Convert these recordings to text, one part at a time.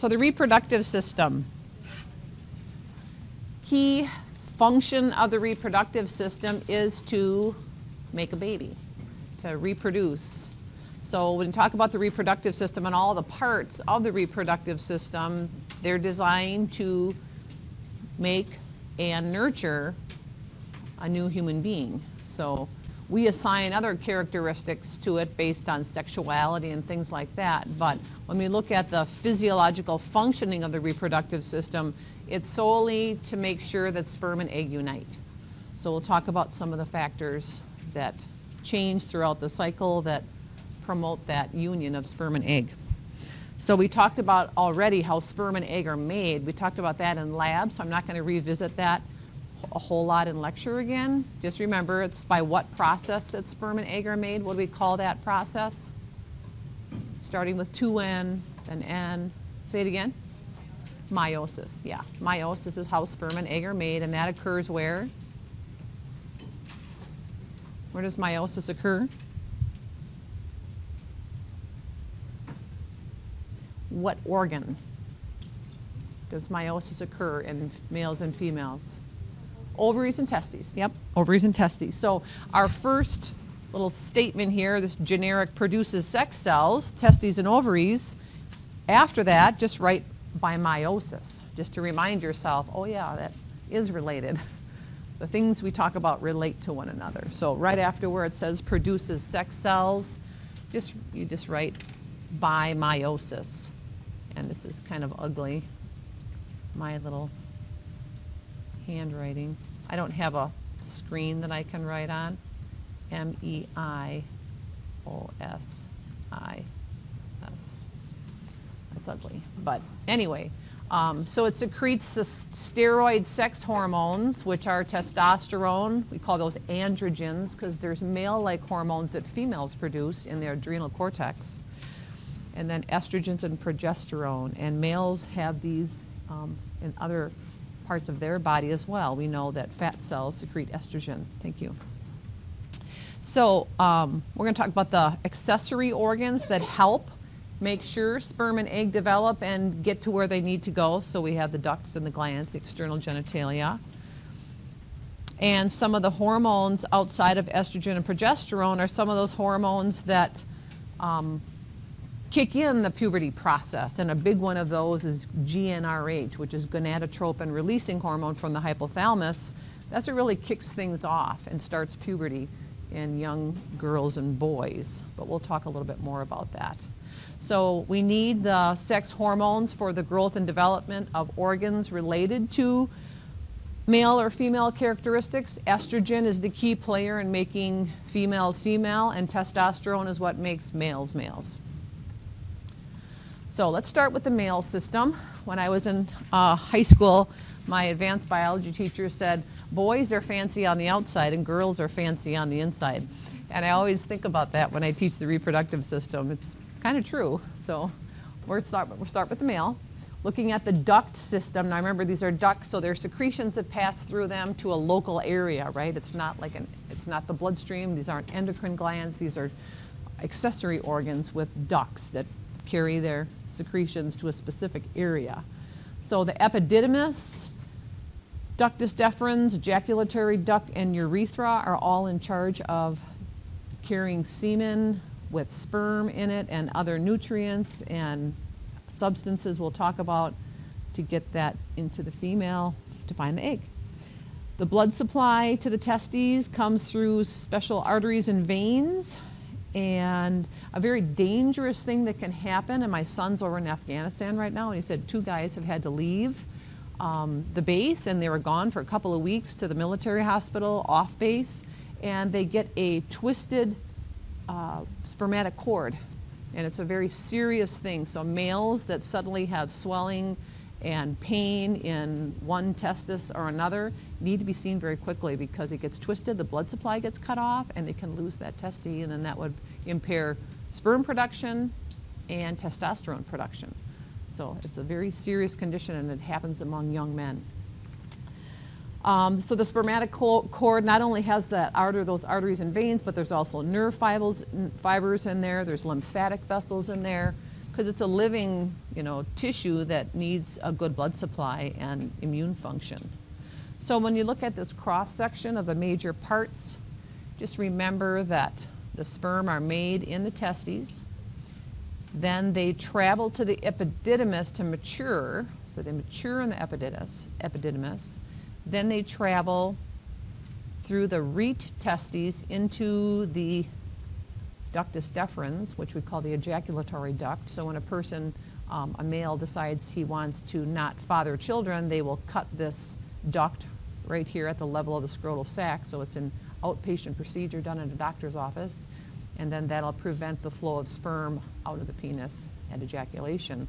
So the reproductive system. Key function of the reproductive system is to make a baby, to reproduce. So when we talk about the reproductive system and all the parts of the reproductive system, they're designed to make and nurture a new human being. So we assign other characteristics to it based on sexuality and things like that. But when we look at the physiological functioning of the reproductive system, it's solely to make sure that sperm and egg unite. So we'll talk about some of the factors that change throughout the cycle that promote that union of sperm and egg. So we talked about already how sperm and egg are made. We talked about that in lab, so I'm not going to revisit that a whole lot in lecture again. Just remember, it's by what process that sperm and egg are made. What do we call that process? Starting with 2N, then N. Say it again. Meiosis, yeah. Meiosis is how sperm and egg are made, and that occurs where? Where does meiosis occur? What organ does meiosis occur in males and females? Ovaries and testes, yep, ovaries and testes. So our first little statement here, this generic produces sex cells, testes and ovaries. After that, just write by meiosis, just to remind yourself, oh yeah, that is related. The things we talk about relate to one another. So right after where it says produces sex cells, you just write by meiosis. And this is kind of ugly, my little handwriting. I don't have a screen that I can write on. M-E-I-O-S-I-S. That's ugly, but anyway. So it secretes the steroid sex hormones, which are testosterone. We call those androgens because there's male-like hormones that females produce in their adrenal cortex. And then estrogens and progesterone. And males have these in other parts of their body as well. We know that fat cells secrete estrogen. Thank you. So we're going to talk about the accessory organs that help make sure sperm and egg develop and get to where they need to go. So we have the ducts and the glands, the external genitalia. And some of the hormones outside of estrogen and progesterone are some of those hormones that kick in the puberty process. And a big one of those is GnRH, which is gonadotropin releasing hormone from the hypothalamus. That's what really kicks things off and starts puberty in young girls and boys. But we'll talk a little bit more about that. So we need the sex hormones for the growth and development of organs related to male or female characteristics. Estrogen is the key player in making females female, and testosterone is what makes males males. So let's start with the male system. When I was in high school, my advanced biology teacher said, boys are fancy on the outside and girls are fancy on the inside. And I always think about that when I teach the reproductive system. It's kind of true. So we'll start with the male. Looking at the duct system. Now remember, these are ducts, so there are secretions that pass through them to a local area, right? It's not like it's not the bloodstream. These aren't endocrine glands. These are accessory organs with ducts that carry their secretions to a specific area. So the epididymis, ductus deferens, ejaculatory duct, and urethra are all in charge of carrying semen with sperm in it and other nutrients and substances we'll talk about to get that into the female to find the egg. The blood supply to the testes comes through special arteries and veins. And a very dangerous thing that can happen, and my son's over in Afghanistan right now, and he said 2 guys have had to leave the base, and they were gone for a couple of weeks to the military hospital off base, and they get a twisted spermatic cord, and it's a very serious thing. So males that suddenly have swelling and pain in one testis or another need to be seen very quickly because it gets twisted, the blood supply gets cut off, and they can lose that testes, and then that would impair sperm production and testosterone production. So it's a very serious condition, and it happens among young men. So the spermatic cord not only has those arteries and veins, but there's also nerve fibers in there, there's lymphatic vessels in there. because it's a living, tissue that needs a good blood supply and immune function. So when you look at this cross section of the major parts, just remember that the sperm are made in the testes. Then they travel to the epididymis to mature. So they mature in the epididymis. Then they travel through the rete testes into the ductus deferens, which we call the ejaculatory duct. So when a person, a male, decides he wants to not father children, they will cut this duct right here at the level of the scrotal sac. So it's an outpatient procedure done in a doctor's office. And then that'll prevent the flow of sperm out of the penis at ejaculation.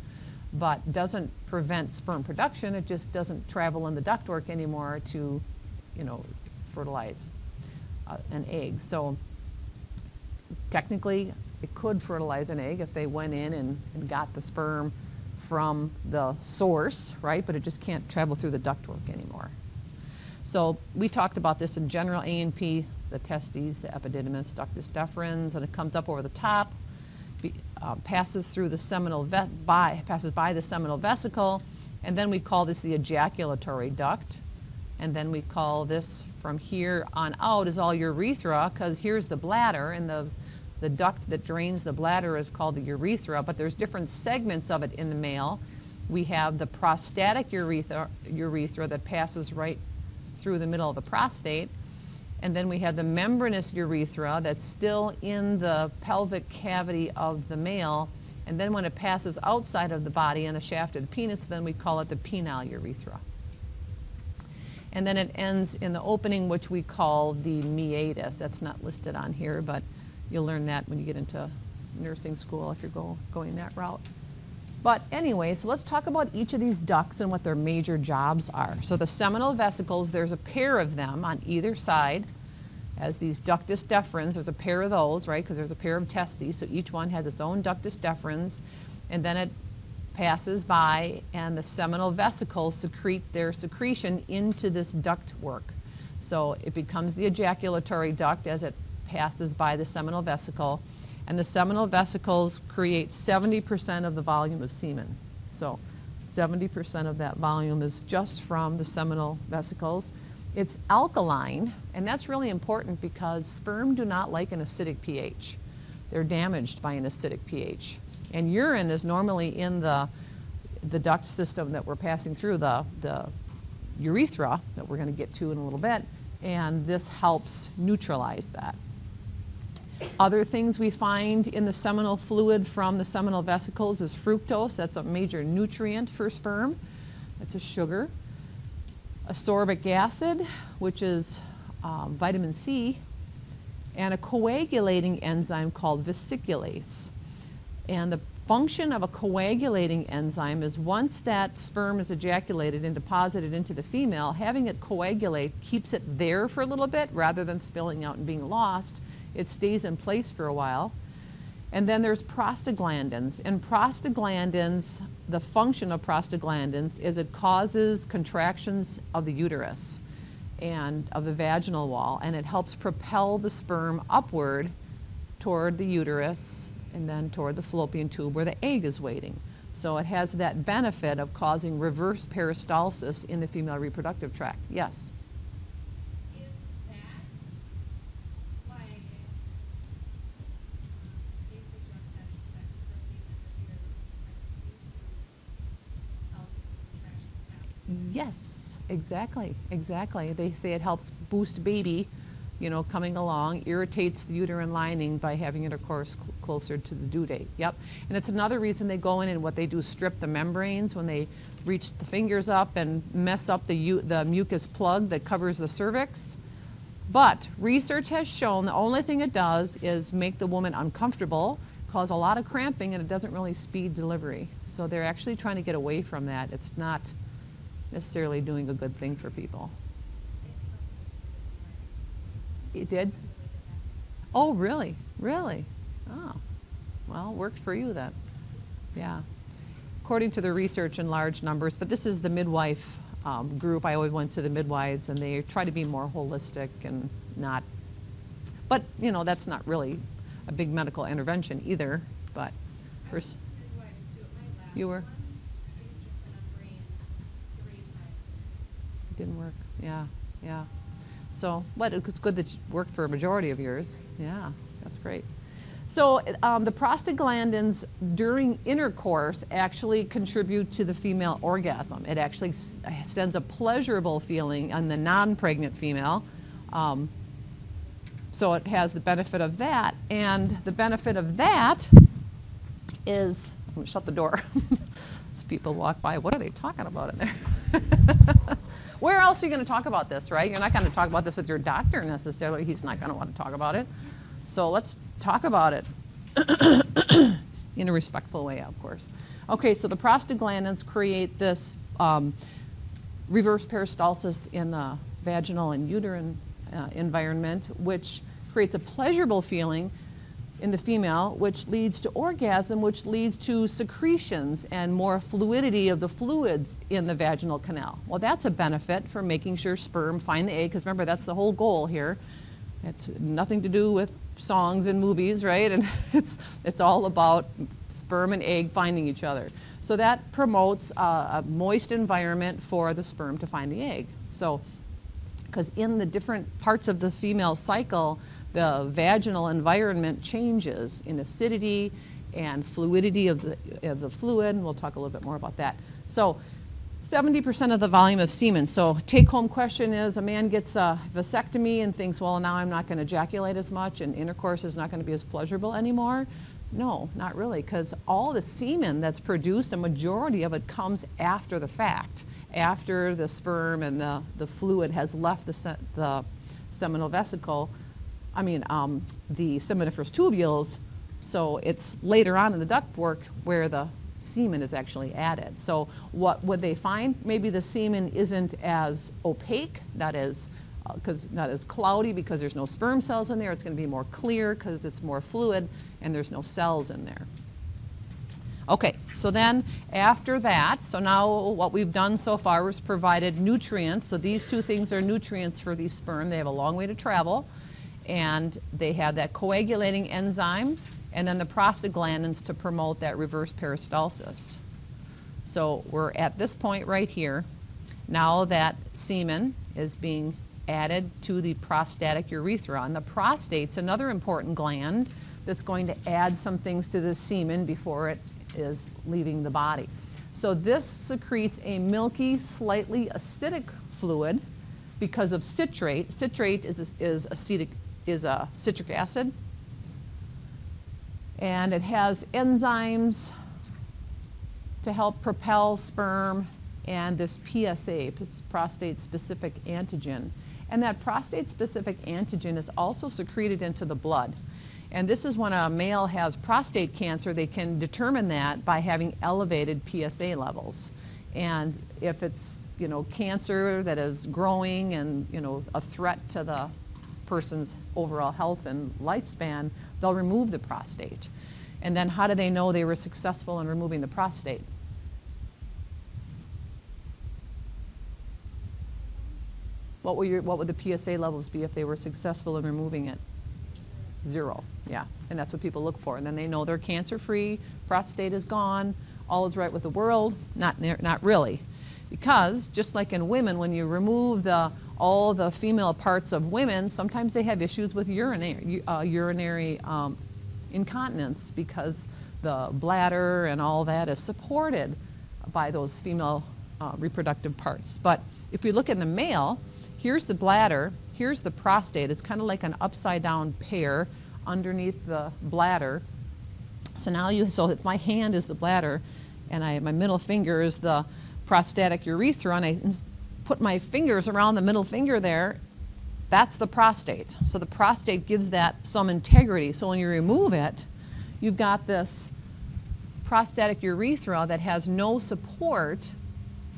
But doesn't prevent sperm production. It just doesn't travel in the ductwork anymore to, fertilize an egg. So technically, it could fertilize an egg if they went in and got the sperm from the source, right? But it just can't travel through the ductwork anymore. So we talked about this in general A&P, the testes, the epididymis, ductus deferens, and it comes up over the top, passes through the seminal passes by the seminal vesicle, and then we call this the ejaculatory duct. And then we call this from here on out is all urethra, because here's the bladder, and the duct that drains the bladder is called the urethra, but there's different segments of it in the male. We have the prostatic urethra that passes right through the middle of the prostate. And then we have the membranous urethra that's still in the pelvic cavity of the male. And then when it passes outside of the body in the shaft of the penis, then we call it the penile urethra. And then it ends in the opening, which we call the meatus. That's not listed on here, but you'll learn that when you get into nursing school if you're going that route. But anyway, so let's talk about each of these ducts and what their major jobs are. So the seminal vesicles, there's a pair of them on either side. As these ductus deferens, there's a pair of those, right? Because there's a pair of testes, so each one has its own ductus deferens. And then it passes by, and the seminal vesicles secrete their secretion into this duct work. So it becomes the ejaculatory duct as it passes by the seminal vesicle. And the seminal vesicles create 70% of the volume of semen. So 70% of that volume is just from the seminal vesicles. It's alkaline, and that's really important because sperm do not like an acidic pH. They're damaged by an acidic pH. And urine is normally in the duct system that we're passing through, the urethra that we're going to get to in a little bit, and this helps neutralize that. Other things we find in the seminal fluid from the seminal vesicles is fructose. That's a major nutrient for sperm. It's a sugar. Ascorbic acid, which is vitamin C, and a coagulating enzyme called vesiculase. And the function of a coagulating enzyme is once that sperm is ejaculated and deposited into the female, having it coagulate keeps it there for a little bit rather than spilling out and being lost. It stays in place for a while. And then there's prostaglandins. And prostaglandins, the function of prostaglandins is it causes contractions of the uterus and of the vaginal wall, and it helps propel the sperm upward toward the uterus and then toward the fallopian tube where the egg is waiting. So it has that benefit of causing reverse peristalsis in the female reproductive tract. Yes? Yes, exactly. They say it helps boost baby, coming along, irritates the uterine lining by having intercourse closer to the due date. Yep. And it's another reason they go in and what they do is strip the membranes when they reach the fingers up and mess up the mucus plug that covers the cervix. But research has shown the only thing it does is make the woman uncomfortable, cause a lot of cramping, and it doesn't really speed delivery. So they're actually trying to get away from that. It's not necessarily doing a good thing for people. It did? Oh, really? Really? Oh, well, worked for you then. Yeah. According to the research in large numbers, but this is the midwife group. I always went to the midwives, and they try to be more holistic and not, but that's not really a big medical intervention either. But first. You were? It didn't work. Yeah, yeah. So, but it's good that you worked for a majority of yours. Yeah, that's great. So the prostaglandins during intercourse actually contribute to the female orgasm. It actually sends a pleasurable feeling on the non-pregnant female. So it has the benefit of that. And the benefit of that is, I'm going to shut the door. As people walk by, what are they talking about in there? Where else are you going to talk about this, right? You're not going to talk about this with your doctor necessarily. He's not going to want to talk about it. So let's talk about it in a respectful way, of course. Okay, so the prostaglandins create this reverse peristalsis in the vaginal and uterine environment, which creates a pleasurable feeling in the female, which leads to orgasm, which leads to secretions and more fluidity of the fluids in the vaginal canal. Well, that's a benefit for making sure sperm find the egg, because remember, that's the whole goal here. It's nothing to do with songs and movies, right? And it's all about sperm and egg finding each other. So that promotes a moist environment for the sperm to find the egg. So, because in the different parts of the female cycle, the vaginal environment changes in acidity and fluidity of the fluid, and we'll talk a little bit more about that. So 70% of the volume of semen. So take-home question is, a man gets a vasectomy and thinks, well, now I'm not going to ejaculate as much and intercourse is not going to be as pleasurable anymore. No, not really, because all the semen that's produced, a majority of it comes after the fact, after the sperm and the fluid has left the seminal vesicle, the seminiferous tubules, so it's later on in the ductwork where the semen is actually added. So what would they find? Maybe the semen isn't as opaque, not as cloudy because there's no sperm cells in there. It's going to be more clear because it's more fluid and there's no cells in there. Okay, so then after that, so now what we've done so far is provided nutrients. So these two things are nutrients for these sperm. They have a long way to travel, and they have that coagulating enzyme and then the prostaglandins to promote that reverse peristalsis. So we're at this point right here. Now that semen is being added to the prostatic urethra, and the prostate's another important gland that's going to add some things to the semen before it is leaving the body. So this secretes a milky, slightly acidic fluid because of citrate. Citrate is a citric acid, and it has enzymes to help propel sperm and this PSA, prostate-specific antigen. And that prostate-specific antigen is also secreted into the blood. And this is when a male has prostate cancer, they can determine that by having elevated PSA levels. And if it's, cancer that is growing and, a threat to the person's overall health and lifespan, they'll remove the prostate. And then how do they know they were successful in removing the prostate? What would the PSA levels be if they were successful in removing it? 0, yeah, and that's what people look for. And then they know they're cancer-free, prostate is gone, all is right with the world. Not really, because just like in women, when you remove all the female parts of women, sometimes they have issues with urinary incontinence because the bladder and all that is supported by those female reproductive parts. But if we look in the male, here's the bladder, here's the prostate. It's kind of like an upside down pear underneath the bladder. So now so if my hand is the bladder and my middle finger is the prostatic urethra, and I put my fingers around the middle finger there, that's the prostate. So the prostate gives that some integrity. So when you remove it, you've got this prostatic urethra that has no support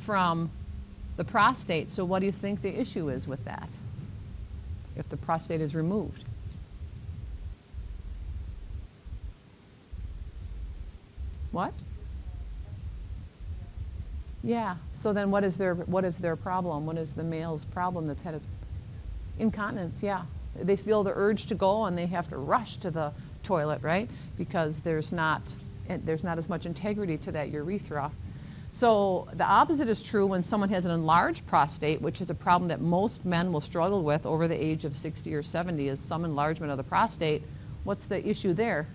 from the prostate. So what do you think the issue is with that if the prostate is removed? What? Yeah, so then what is their problem? What is the male's problem that's had his incontinence? Yeah, they feel the urge to go and they have to rush to the toilet, right? Because there's not and there's not as much integrity to that urethra. So the opposite is true when someone has an enlarged prostate, which is a problem that most men will struggle with over the age of 60 or 70, is some enlargement of the prostate. What's the issue there?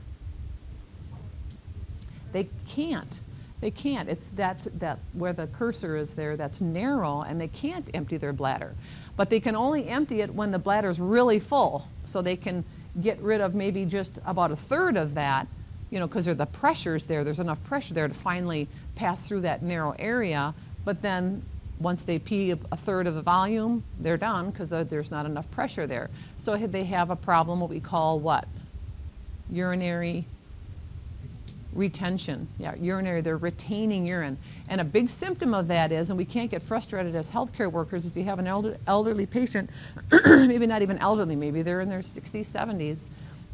They can't. They can't. It's that where the cursor is there, that's narrow, and they can't empty their bladder. But they can only empty it when the bladder's really full. So they can get rid of maybe just about a third of that, you know, because the pressure's there. There's enough pressure there to finally pass through that narrow area. But then once they pee a third of the volume, they're done because there's not enough pressure there. So they have a problem, what we call what? Urinary retention. Yeah, urinary, they're retaining urine. And a big symptom of that is, and we can't get frustrated as healthcare workers, is you have an elderly patient, maybe not even elderly, maybe they're in their 60s, 70s,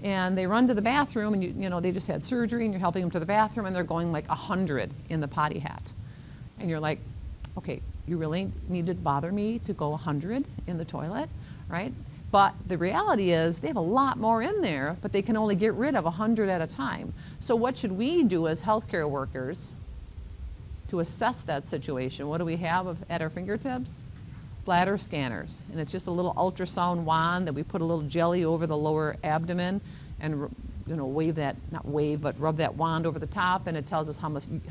and they run to the bathroom, and you know, they just had surgery, and you're helping them to the bathroom, and they're going like 100 in the potty hat. And you're like, okay, you really need to bother me to go 100 in the toilet, right? But the reality is they have a lot more in there, but they can only get rid of 100 at a time. So what should we do as healthcare workers to assess that situation? What do we have at our fingertips? Bladder scanners. And it's just a little ultrasound wand that we put a little jelly over the lower abdomen and, you know, wave that, not wave, but rub that wand over the top, and it tells us how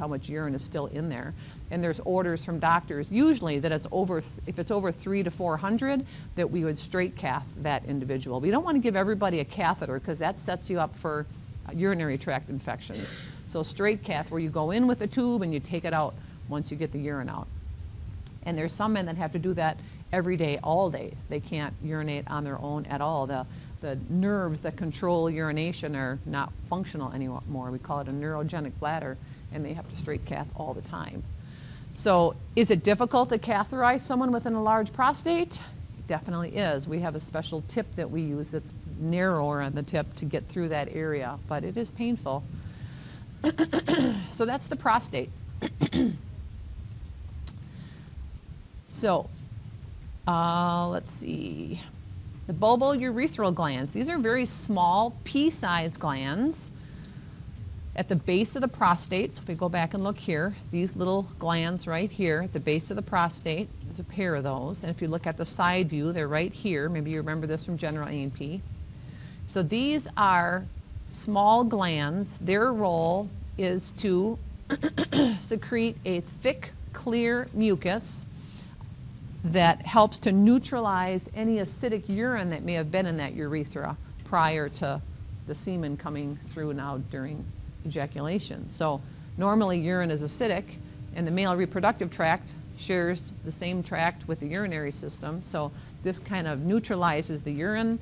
much urine is still in there. And there's orders from doctors, usually that it's if it's over 300 to 400, that we would straight cath that individual. We don't want to give everybody a catheter because that sets you up for urinary tract infections. So straight cath, where you go in with a tube and you take it out once you get the urine out. And there's some men that have to do that every day, all day. They can't urinate on their own at all. The nerves that control urination are not functional anymore. We call it a neurogenic bladder, and they have to straight cath all the time. So is it difficult to catheterize someone with an enlarged prostate? It definitely is. We have a special tip that we use that's narrower on the tip to get through that area, but it is painful. So that's the prostate. So let's see. The bulbourethral glands. These are very small, pea-sized glands at the base of the prostate. So if we go back and look here, these little glands right here at the base of the prostate, there's a pair of those. And if you look at the side view, they're right here. Maybe you remember this from general A&P. So these are small glands. Their role is to secrete a thick, clear mucus that helps to neutralize any acidic urine that may have been in that urethra prior to the semen coming through now during ejaculation. So normally urine is acidic, and the male reproductive tract shares the same tract with the urinary system. So this kind of neutralizes the urine.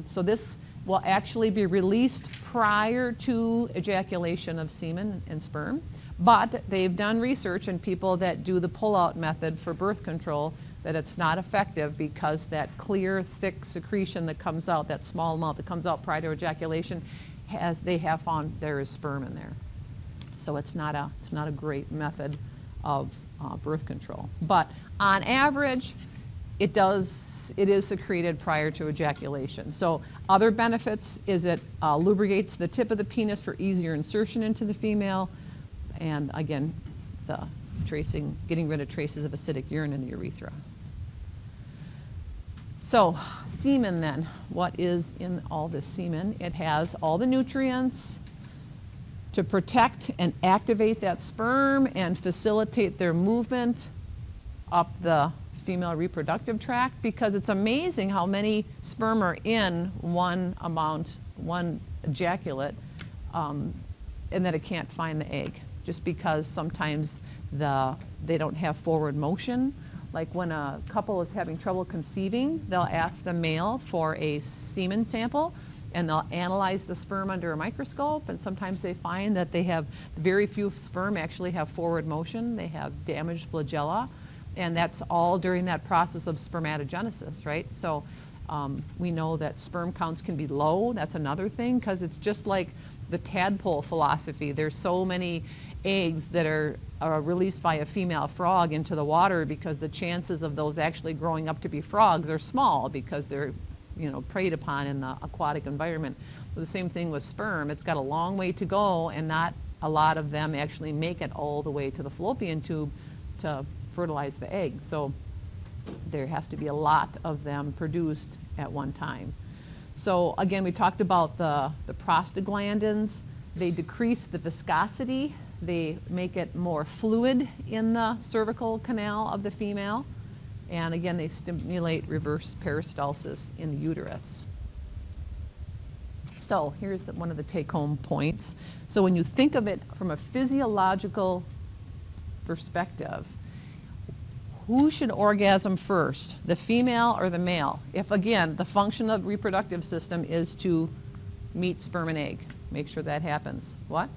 So this will actually be released prior to ejaculation of semen and sperm. But they've done research in people that do the pull-out method for birth control that it's not effective because that clear, thick secretion that comes out, that small amount that comes out prior to ejaculation, they have found there is sperm in there. So it's not a great method of birth control. But on average, it is secreted prior to ejaculation. So other benefits is it lubricates the tip of the penis for easier insertion into the female. And again, getting rid of traces of acidic urine in the urethra. So semen then, what is in all this semen? It has all the nutrients to protect and activate that sperm and facilitate their movement up the female reproductive tract, because it's amazing how many sperm are in one ejaculate, and that it can't find the egg. Just because sometimes they don't have forward motion. Like when a couple is having trouble conceiving, they'll ask the male for a semen sample, and they'll analyze the sperm under a microscope, and sometimes they find that they have very few sperm actually have forward motion. They have damaged flagella, and that's all during that process of spermatogenesis, right? So we know that sperm counts can be low. That's another thing, because it's just like the tadpole philosophy. There's so many eggs that are released by a female frog into the water because the chances of those actually growing up to be frogs are small because they're, you know, preyed upon in the aquatic environment. Well, the same thing with sperm. It's got a long way to go, and not a lot of them actually make it all the way to the fallopian tube to fertilize the egg. So there has to be a lot of them produced at one time. So again, we talked about the prostaglandins. They decrease the viscosity. They make it more fluid in the cervical canal of the female. And again, they stimulate reverse peristalsis in the uterus. So here's one of the take-home points. So when you think of it from a physiological perspective, who should orgasm first, the female or the male? If, again, the function of the reproductive system is to meet sperm and egg, make sure that happens. What?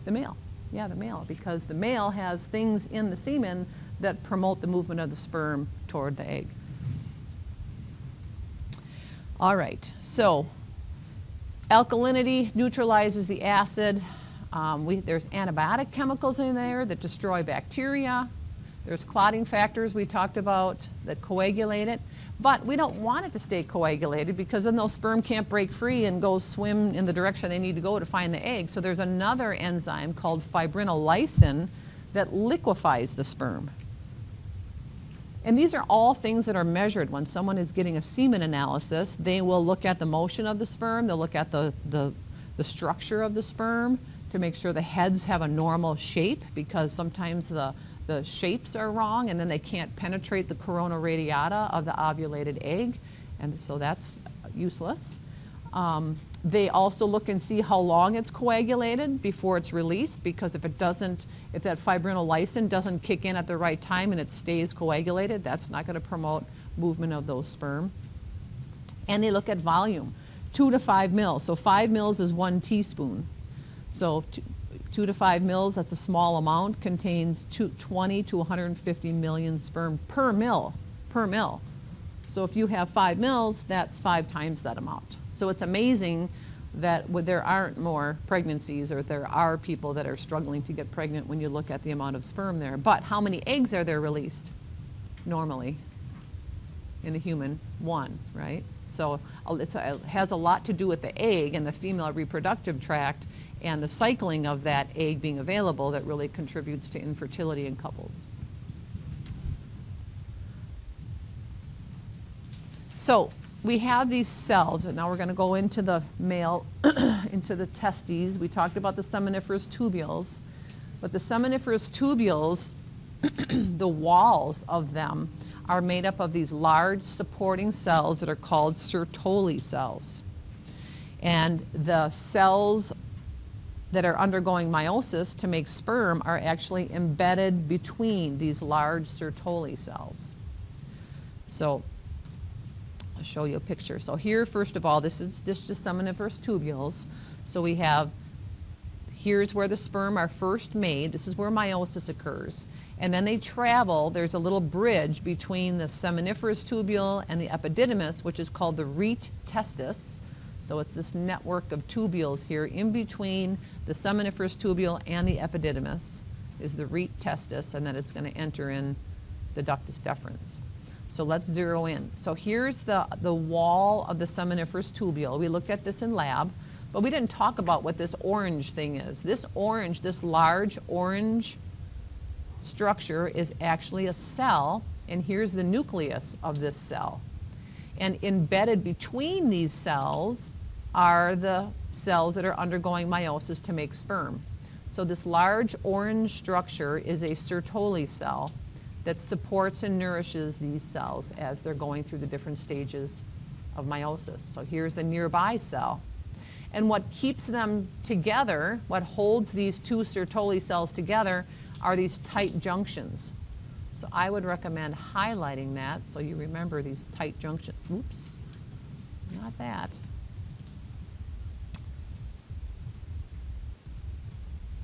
The male. Yeah, the male, because the male has things in the semen that promote the movement of the sperm toward the egg. All right, so alkalinity neutralizes the acid. There's antibiotic chemicals in there that destroy bacteria. There's clotting factors we talked about that coagulate it. But we don't want it to stay coagulated because then those sperm can't break free and go swim in the direction they need to go to find the egg. So there's another enzyme called fibrinolysin that liquefies the sperm. And these are all things that are measured when someone is getting a semen analysis. They will look at the motion of the sperm. They'll look at the structure of the sperm to make sure the heads have a normal shape, because sometimes the shapes are wrong and then they can't penetrate the corona radiata of the ovulated egg, and so that's useless. They also look and see how long it's coagulated before it's released, because if that fibrinolysin doesn't kick in at the right time and it stays coagulated, that's not going to promote movement of those sperm. And they look at volume, 2 to 5 mils. So 5 mils is 1 teaspoon. So 2 to 5 mils, that's a small amount, contains 20 to 150 million sperm per mil. So if you have 5 mils, that's 5 times that amount. So it's amazing that there aren't more pregnancies, or there are people that are struggling to get pregnant when you look at the amount of sperm there. But how many eggs are there released normally in the human? 1, right? So it has a lot to do with the egg and the female reproductive tract and the cycling of that egg being available that really contributes to infertility in couples. So we have these cells, and now we're going to go into the male, into the testes. We talked about the seminiferous tubules, but the seminiferous tubules, the walls of them are made up of these large supporting cells that are called Sertoli cells. And the cells that are undergoing meiosis to make sperm are actually embedded between these large Sertoli cells. So I'll show you a picture. So here, first of all, this is just seminiferous tubules. So we have, here's where the sperm are first made. This is where meiosis occurs. And then they travel, there's a little bridge between the seminiferous tubule and the epididymis, which is called the rete testis. So it's this network of tubules here in between the seminiferous tubule and the epididymis is the rete testis, and then it's going to enter in the ductus deferens. So let's zero in. So here's the wall of the seminiferous tubule. We looked at this in lab, but we didn't talk about what this orange thing is. This large orange structure is actually a cell, and here's the nucleus of this cell. And embedded between these cells are the cells that are undergoing meiosis to make sperm. So this large orange structure is a Sertoli cell that supports and nourishes these cells as they're going through the different stages of meiosis. So here's the nearby cell. And what keeps them together, what holds these two Sertoli cells together, are these tight junctions. So I would recommend highlighting that so you remember these tight junctions. Oops, not that.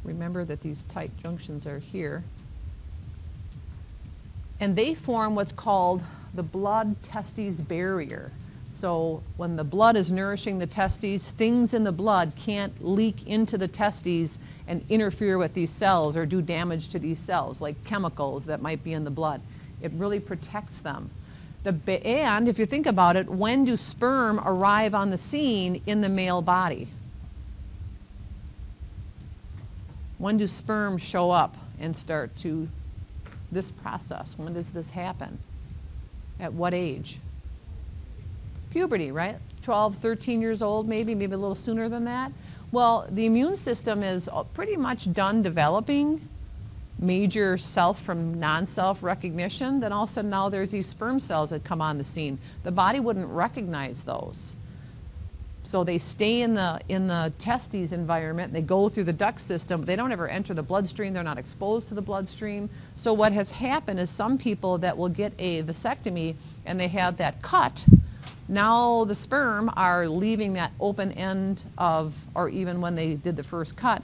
Remember that these tight junctions are here. And they form what's called the blood-testes barrier. So when the blood is nourishing the testes, things in the blood can't leak into the testes and interfere with these cells or do damage to these cells, like chemicals that might be in the blood. It really protects them. And if you think about it, when do sperm arrive on the scene in the male body? When do sperm show up and start to this process? When does this happen? At what age? Puberty, right? 12, 13 years old, maybe a little sooner than that. Well, the immune system is pretty much done developing major self from non-self recognition. Then all of a sudden now there's these sperm cells that come on the scene. The body wouldn't recognize those. So they stay in the testes environment. They go through the duct system. They don't ever enter the bloodstream. They're not exposed to the bloodstream. So what has happened is some people that will get a vasectomy and they have that cut, now the sperm are leaving that open end of, or even when they did the first cut,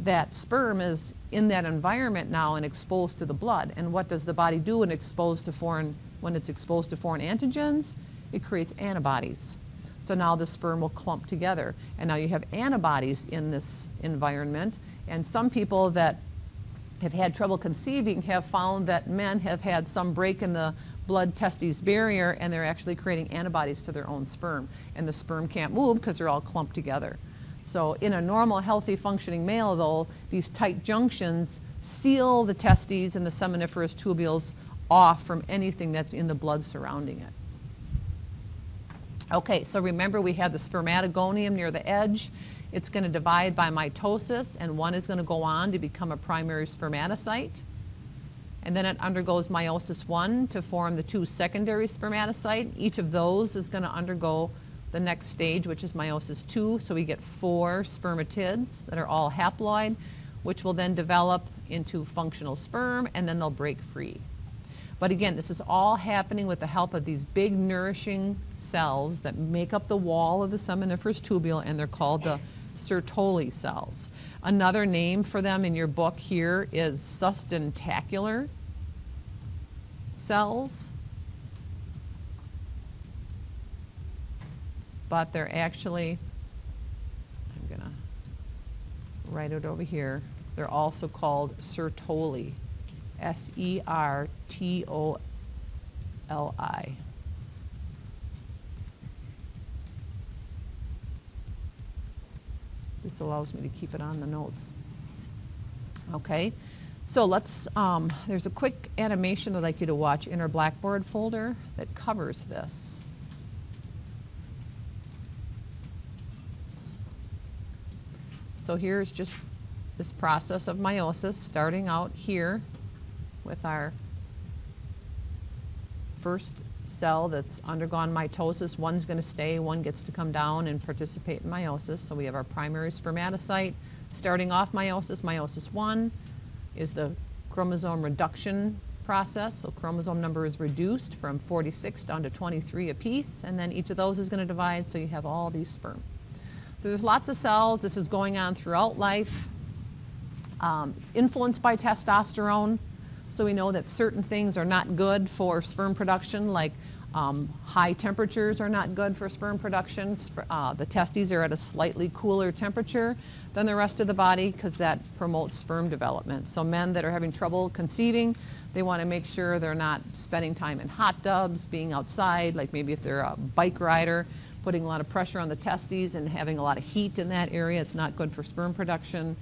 that sperm is in that environment now and exposed to the blood. And what does the body do when it's exposed to foreign antigens? It creates antibodies. So now the sperm will clump together. And now you have antibodies in this environment. And some people that have had trouble conceiving have found that men have had some break in the blood testes barrier and they're actually creating antibodies to their own sperm. And the sperm can't move because they're all clumped together. So in a normal, healthy, functioning male, though, these tight junctions seal the testes and the seminiferous tubules off from anything that's in the blood surrounding it. Okay, so remember we have the spermatogonium near the edge. It's going to divide by mitosis, and one is going to go on to become a primary spermatocyte. And then it undergoes meiosis 1 to form the 2 secondary spermatocytes. Each of those is going to undergo the next stage, which is meiosis 2. So we get 4 spermatids that are all haploid, which will then develop into functional sperm, and then they'll break free. But again, this is all happening with the help of these big nourishing cells that make up the wall of the seminiferous tubule, and they're called the Sertoli cells. Another name for them in your book here is sustentacular cells. But they're actually, I'm going to write it over here, they're also called Sertoli. Sertoli. This allows me to keep it on the notes. Okay, so let's, there's a quick animation I'd like you to watch in our Blackboard folder that covers this. So here's just this process of meiosis starting out here with our first cell that's undergone mitosis. One's going to stay, one gets to come down and participate in meiosis. So we have our primary spermatocyte starting off meiosis. Meiosis 1 is the chromosome reduction process. So chromosome number is reduced from 46 down to 23 apiece, and then each of those is going to divide, so you have all these sperm. So there's lots of cells. This is going on throughout life. It's influenced by testosterone. So we know that certain things are not good for sperm production, like high temperatures are not good for sperm production. The testes are at a slightly cooler temperature than the rest of the body because that promotes sperm development. So men that are having trouble conceiving, they want to make sure they're not spending time in hot tubs, being outside, like maybe if they're a bike rider, putting a lot of pressure on the testes and having a lot of heat in that area. It's not good for sperm production.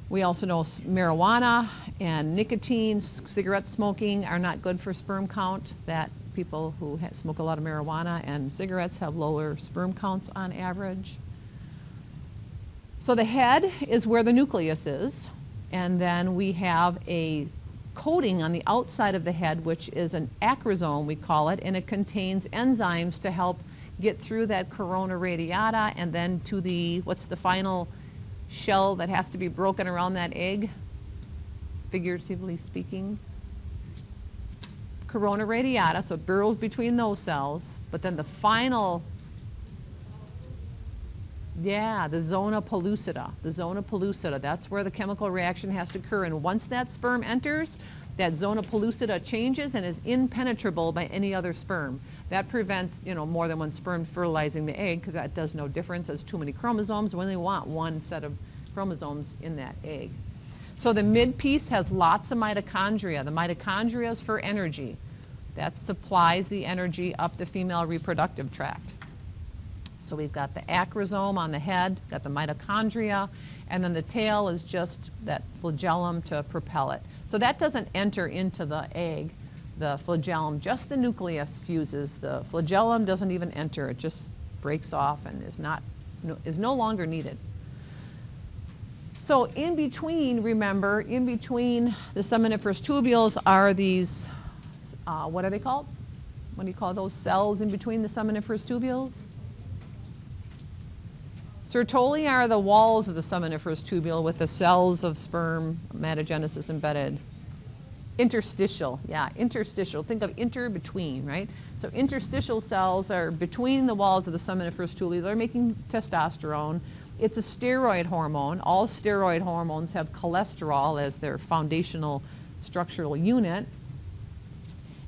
We also know marijuana and nicotine, cigarette smoking are not good for sperm count. That people who smoke a lot of marijuana and cigarettes have lower sperm counts on average. So the head is where the nucleus is, and then we have a coating on the outside of the head, which is an acrosome, we call it, and it contains enzymes to help get through that corona radiata and then to the, what's the final shell that has to be broken around that egg, figuratively speaking. Corona radiata, so it burrows between those cells, but then the final, yeah, the zona pellucida. The zona pellucida, that's where the chemical reaction has to occur, and once that sperm enters, that zona pellucida changes and is impenetrable by any other sperm. That prevents, you know, more than one sperm fertilizing the egg, because that does no difference as too many chromosomes. We only want one set of chromosomes in that egg. So the mid piece has lots of mitochondria. The mitochondria is for energy. That supplies the energy up the female reproductive tract. So we've got the acrosome on the head, got the mitochondria, and then the tail is just that flagellum to propel it. So that doesn't enter into the egg, the flagellum, just the nucleus fuses. The flagellum doesn't even enter, it just breaks off and is no longer needed. So in between, remember, in between the seminiferous tubules are these, what are they called? What do you call those cells in between the seminiferous tubules? Sertoli are the walls of the seminiferous tubule with the cells of sperm metagenesis embedded. Interstitial, yeah, interstitial. Think of inter between, right? So interstitial cells are between the walls of the seminiferous tubule. They're making testosterone. It's a steroid hormone. All steroid hormones have cholesterol as their foundational structural unit.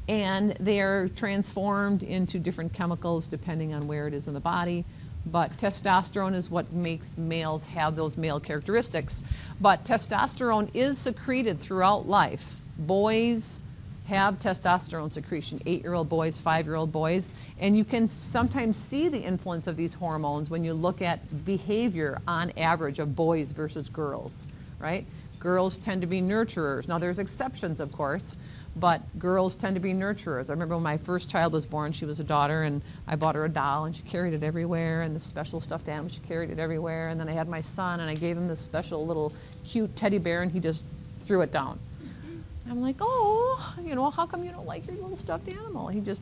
And they're transformed into different chemicals depending on where it is in the body. But testosterone is what makes males have those male characteristics. But testosterone is secreted throughout life. Boys have testosterone secretion, 8-year-old boys, 5-year-old boys, and you can sometimes see the influence of these hormones when you look at behavior on average of boys versus girls, right? Girls tend to be nurturers. Now there's exceptions, of course, but girls tend to be nurturers. I remember when my first child was born, she was a daughter, and I bought her a doll, and she carried it everywhere, and the special stuffed animal, she carried it everywhere, and then I had my son, and I gave him this special little cute teddy bear, and he just threw it down. I'm like, oh, you know, how come you don't like your little stuffed animal? He just,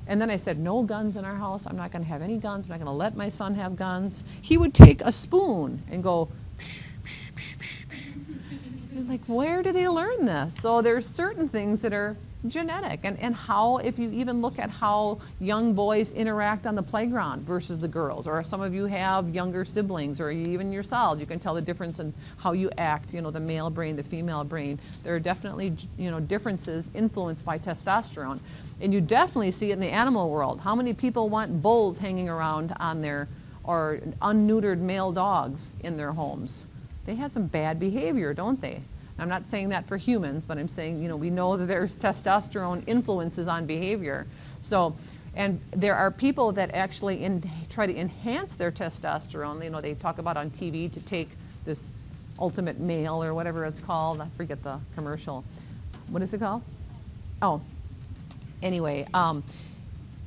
and then I said, no guns in our house. I'm not going to have any guns. I'm not going to let my son have guns. He would take a spoon and go, psh, psh, psh, psh, psh. And like, where do they learn this? So there's certain things that are genetic, and how, if you even look at how young boys interact on the playground versus the girls, or some of you have younger siblings, or even yourselves, you can tell the difference in how you act, you know, the male brain, the female brain. There are definitely, you know, differences influenced by testosterone. And you definitely see it in the animal world. How many people want bulls hanging around on their, or unneutered male dogs in their homes? They have some bad behavior, don't they? I'm not saying that for humans, but I'm saying, you know, we know that there's testosterone influences on behavior. So, and there are people that actually try to enhance their testosterone. You know, they talk about on TV to take this ultimate male or whatever it's called. I forget the commercial. What is it called? Oh, anyway,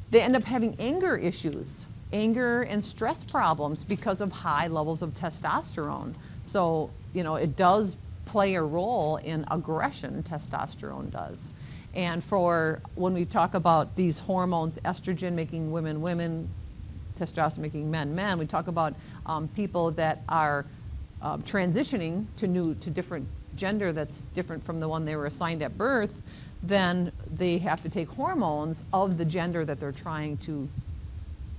they end up having anger issues, anger and stress problems because of high levels of testosterone. So, you know, it does play a role in aggression, testosterone does. And for when we talk about these hormones, estrogen making women women, testosterone making men men, we talk about people that are transitioning to different gender that's different from the one they were assigned at birth, then they have to take hormones of the gender that they're trying to,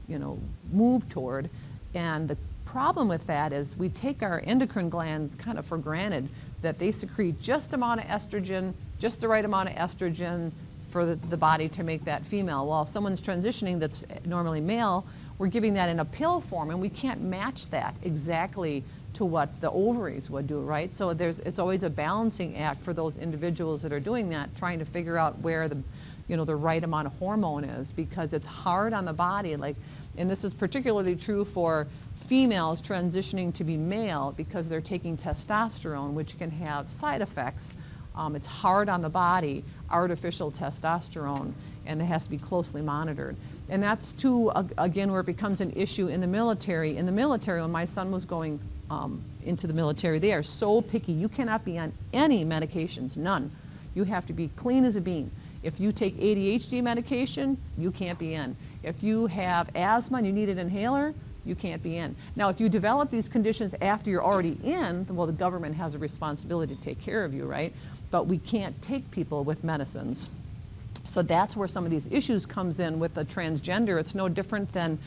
you know, move toward. And the problem with that is we take our endocrine glands kind of for granted, that they secrete just amount of estrogen, just the right amount of estrogen for the body to make that female. Well, if someone's transitioning that's normally male, we're giving that in a pill form, and we can't match that exactly to what the ovaries would do, right? So it's always a balancing act for those individuals that are doing that, trying to figure out where the, you know, the right amount of hormone is, because it's hard on the body. Like, and this is particularly true for females transitioning to be male because they're taking testosterone, which can have side effects. It's hard on the body, artificial testosterone, and it has to be closely monitored. And that's too, again, where it becomes an issue in the military. In the military, when my son was going into the military, they are so picky. You cannot be on any medications, none. You have to be clean as a bean. If you take ADHD medication, you can't be in. If you have asthma and you need an inhaler, you can't be in. Now, if you develop these conditions after you're already in, well, the government has a responsibility to take care of you, right? But we can't take people with medicines. So that's where some of these issues comes in with a transgender. It's no different than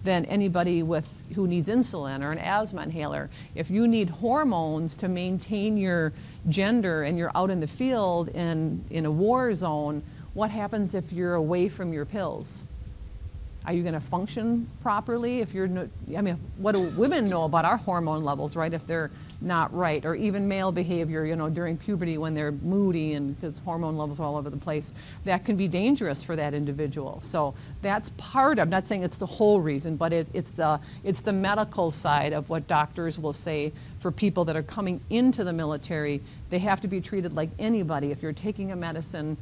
anybody who needs insulin or an asthma inhaler. If you need hormones to maintain your gender and you're out in the field in a war zone, what happens if you're away from your pills? Are you going to function properly? If you're, I mean, what do women know about our hormone levels, right? If they're not right, or even male behavior, you know, during puberty when they're moody and because hormone levels are all over the place, that can be dangerous for that individual. So that's part of, I'm not saying it's the whole reason, but it's the medical side of what doctors will say for people that are coming into the military. They have to be treated like anybody. If you're taking a medicine,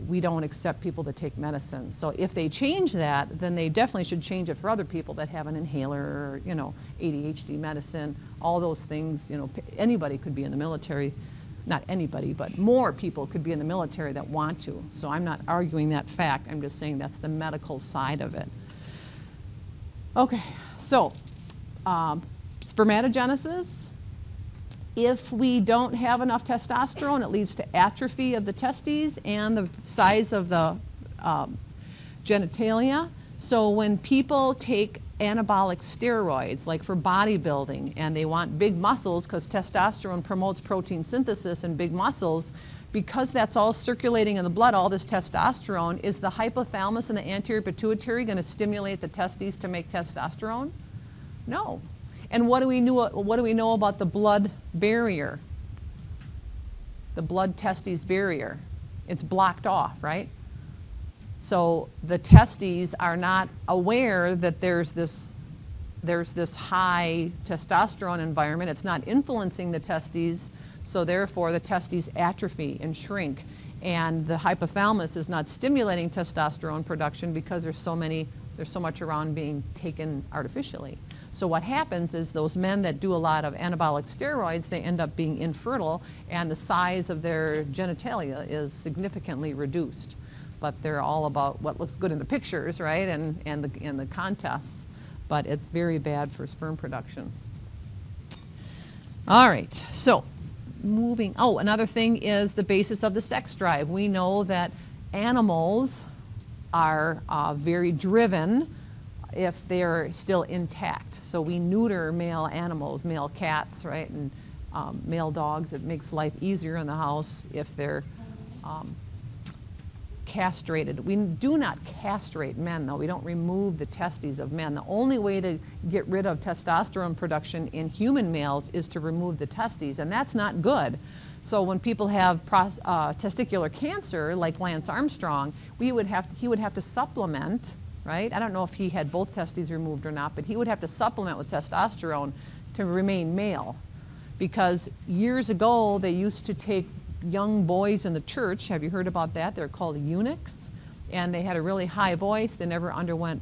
we don't accept people that take medicine. So if they change that, then they definitely should change it for other people that have an inhaler or, you know, ADHD medicine, all those things. You know, anybody could be in the military. Not anybody, but more people could be in the military that want to. So I'm not arguing that fact. I'm just saying that's the medical side of it. Okay, so spermatogenesis. If we don't have enough testosterone, it leads to atrophy of the testes and the size of the genitalia. So when people take anabolic steroids, like for bodybuilding, and they want big muscles because testosterone promotes protein synthesis and big muscles, because that's all circulating in the blood, all this testosterone, is the hypothalamus and the anterior pituitary going to stimulate the testes to make testosterone? No. And what do we know about the blood barrier? The blood testes barrier. It's blocked off, right? So the testes are not aware that there's this high testosterone environment. It's not influencing the testes, so therefore the testes atrophy and shrink. And the hypothalamus is not stimulating testosterone production because there's so much around being taken artificially. So what happens is those men that do a lot of anabolic steroids, they end up being infertile, and the size of their genitalia is significantly reduced. But they're all about what looks good in the pictures, right, and the contests. But it's very bad for sperm production. All right, so moving. Oh, another thing is the basis of the sex drive. We know that animals are very driven if they're still intact. So we neuter male animals, male cats, right, and male dogs. It makes life easier in the house if they're castrated. We do not castrate men, though. We don't remove the testes of men. The only way to get rid of testosterone production in human males is to remove the testes, and that's not good. So when people have testicular cancer, like Lance Armstrong, he would have to supplement, right? I don't know if he had both testes removed or not, but he would have to supplement with testosterone to remain male. Because years ago, they used to take young boys in the church. Have you heard about that? They're called eunuchs. And they had a really high voice. They never underwent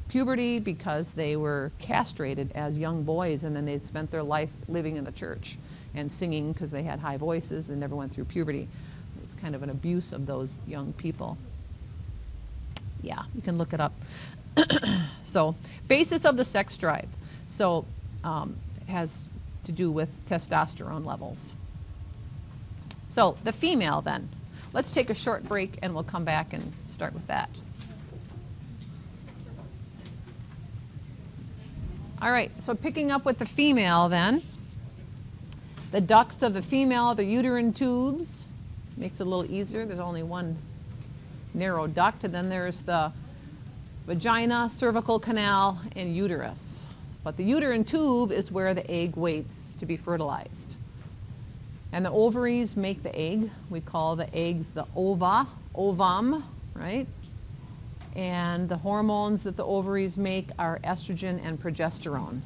puberty because they were castrated as young boys, and then they'd spent their life living in the church and singing because they had high voices. They never went through puberty. It was kind of an abuse of those young people. Yeah, you can look it up. So, basis of the sex drive. So, has to do with testosterone levels. So, the female then. Let's take a short break and we'll come back and start with that. All right, so picking up with the female then. The ducts of the female, the uterine tubes, makes it a little easier. There's only one narrow duct, and then there's the vagina, cervical canal, and uterus. But the uterine tube is where the egg waits to be fertilized. And the ovaries make the egg. We call the eggs the ova, ovum, right? And the hormones that the ovaries make are estrogen and progesterone.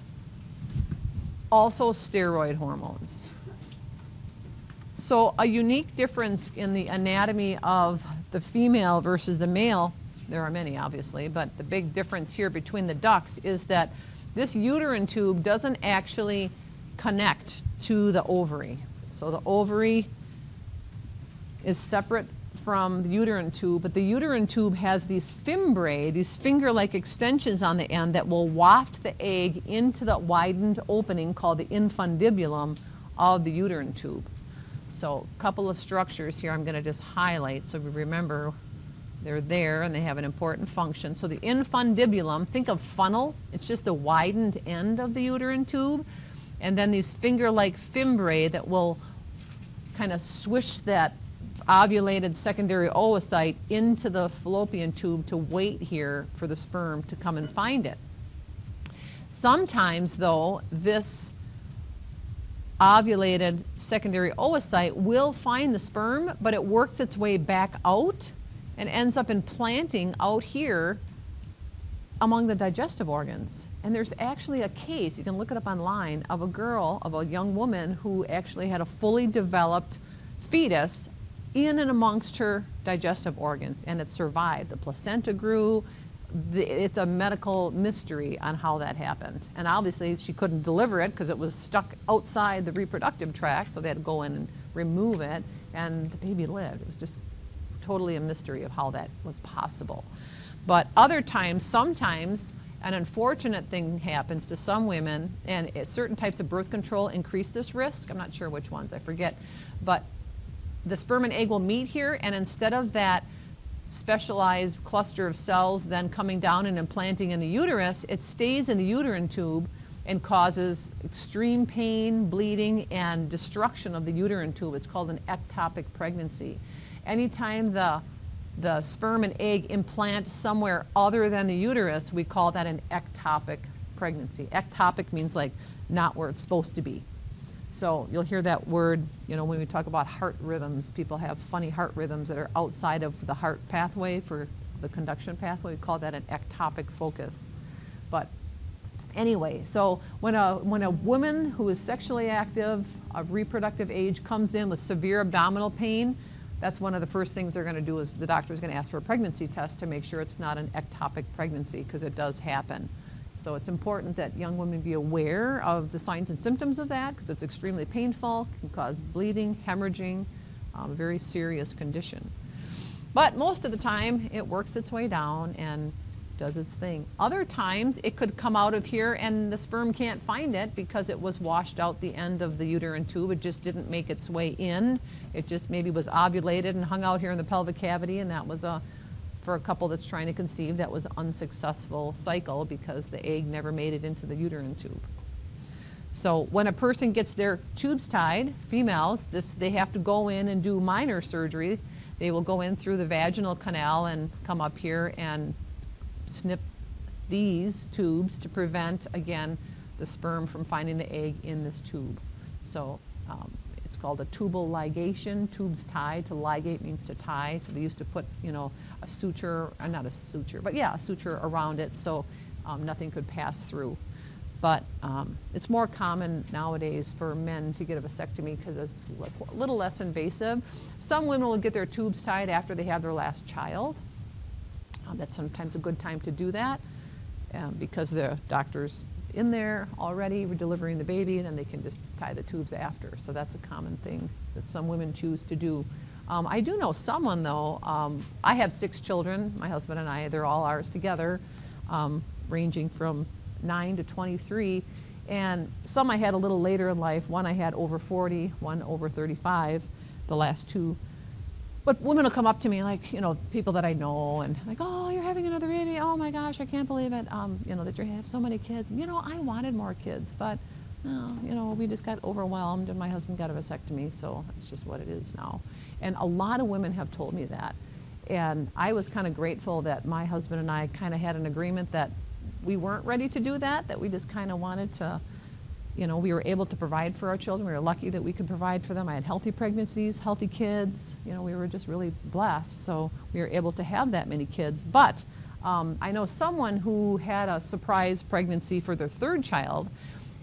Also steroid hormones. So a unique difference in the anatomy of the female versus the male, there are many obviously, but the big difference here between the ducts is that this uterine tube doesn't actually connect to the ovary. So the ovary is separate from the uterine tube, but the uterine tube has these fimbriae, these finger-like extensions on the end that will waft the egg into the widened opening called the infundibulum of the uterine tube. So a couple of structures here I'm going to just highlight so we remember they're there and they have an important function. So the infundibulum, think of funnel. It's just the widened end of the uterine tube. And then these finger-like fimbriae that will kind of swish that ovulated secondary oocyte into the fallopian tube to wait here for the sperm to come and find it. Sometimes, though, this ovulated secondary oocyte will find the sperm, but it works its way back out and ends up implanting out here among the digestive organs. And there's actually a case, you can look it up online, of a girl, of a young woman who actually had a fully developed fetus in and amongst her digestive organs, and it survived. The placenta grew. It's a medical mystery on how that happened. And obviously she couldn't deliver it because it was stuck outside the reproductive tract, so they had to go in and remove it, and the baby lived. It was just totally a mystery of how that was possible. But other times, sometimes, an unfortunate thing happens to some women, and certain types of birth control increase this risk. I'm not sure which ones, I forget. But the sperm and egg will meet here, and instead of that specialized cluster of cells then coming down and implanting in the uterus, it stays in the uterine tube and causes extreme pain, bleeding, and destruction of the uterine tube. It's called an ectopic pregnancy. Anytime the sperm and egg implant somewhere other than the uterus, we call that an ectopic pregnancy. Ectopic means like not where it's supposed to be. So you'll hear that word, you know, when we talk about heart rhythms. People have funny heart rhythms that are outside of the heart pathway for the conduction pathway. We call that an ectopic focus. But anyway, so when a woman who is sexually active, of reproductive age, comes in with severe abdominal pain, that's one of the first things they're going to do is the doctor is going to ask for a pregnancy test to make sure it's not an ectopic pregnancy, because it does happen. So it's important that young women be aware of the signs and symptoms of that, because it's extremely painful, can cause bleeding, hemorrhaging, a very serious condition. But most of the time it works its way down and does its thing. Other times it could come out of here and the sperm can't find it because it was washed out the end of the uterine tube. It just didn't make its way in. It just maybe was ovulated and hung out here in the pelvic cavity, and that was for a couple that's trying to conceive, that was an unsuccessful cycle because the egg never made it into the uterine tube. So when a person gets their tubes tied, females, they have to go in and do minor surgery. They will go in through the vaginal canal and come up here and snip these tubes to prevent, again, the sperm from finding the egg in this tube. So it's called a tubal ligation, tubes tied. To ligate means to tie. So they used to put, you know, a suture, not a suture, but yeah, a suture around it so nothing could pass through. But it's more common nowadays for men to get a vasectomy because it's a little less invasive. Some women will get their tubes tied after they have their last child. That's sometimes a good time to do that because the doctor's in there already delivering the baby, and then they can just tie the tubes after. So that's a common thing that some women choose to do. I do know someone though, I have 6 children, my husband and I, they're all ours together, ranging from 9 to 23, and some I had a little later in life. One I had over 40, one over 35, the last 2. But women will come up to me, like, you know, people that I know, and like, oh, you're having another baby. Oh my gosh, I can't believe it. You know, that you have so many kids. You know, I wanted more kids, but you know, we just got overwhelmed, and my husband got a vasectomy, so that's just what it is now. And a lot of women have told me that, and I was kind of grateful that my husband and I kind of had an agreement that we weren't ready to do that. That we just kind of wanted to. You know, we were able to provide for our children. We were lucky that we could provide for them. I had healthy pregnancies, healthy kids. You know, we were just really blessed. So we were able to have that many kids. But I know someone who had a surprise pregnancy for their 3rd child.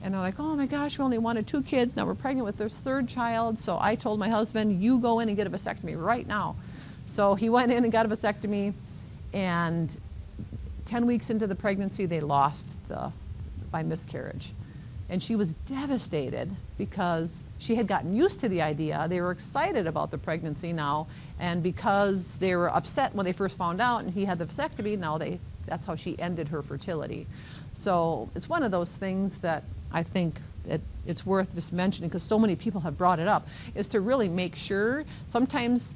And they're like, oh my gosh, we only wanted 2 kids. Now we're pregnant with their 3rd child. So I told my husband, you go in and get a vasectomy right now. So he went in and got a vasectomy. And 10 weeks into the pregnancy, they lost by miscarriage. And she was devastated because she had gotten used to the idea. They were excited about the pregnancy now, and because they were upset when they first found out and he had the vasectomy, now that's how she ended her fertility. So it's one of those things that I think that it's worth just mentioning, because so many people have brought it up, is to really make sure. Sometimes,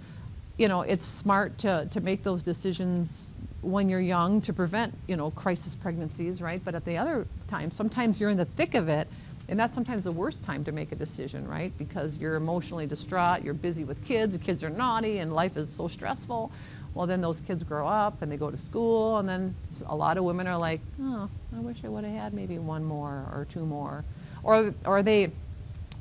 you know, it's smart to make those decisions when you're young to prevent, you know, crisis pregnancies, right? But at the other time, sometimes you're in the thick of it, and that's sometimes the worst time to make a decision, right? Because you're emotionally distraught, you're busy with kids, the kids are naughty, and life is so stressful. Well, then those kids grow up and they go to school, and then a lot of women are like, oh, I wish I would have had maybe 1 more or 2 more. Or they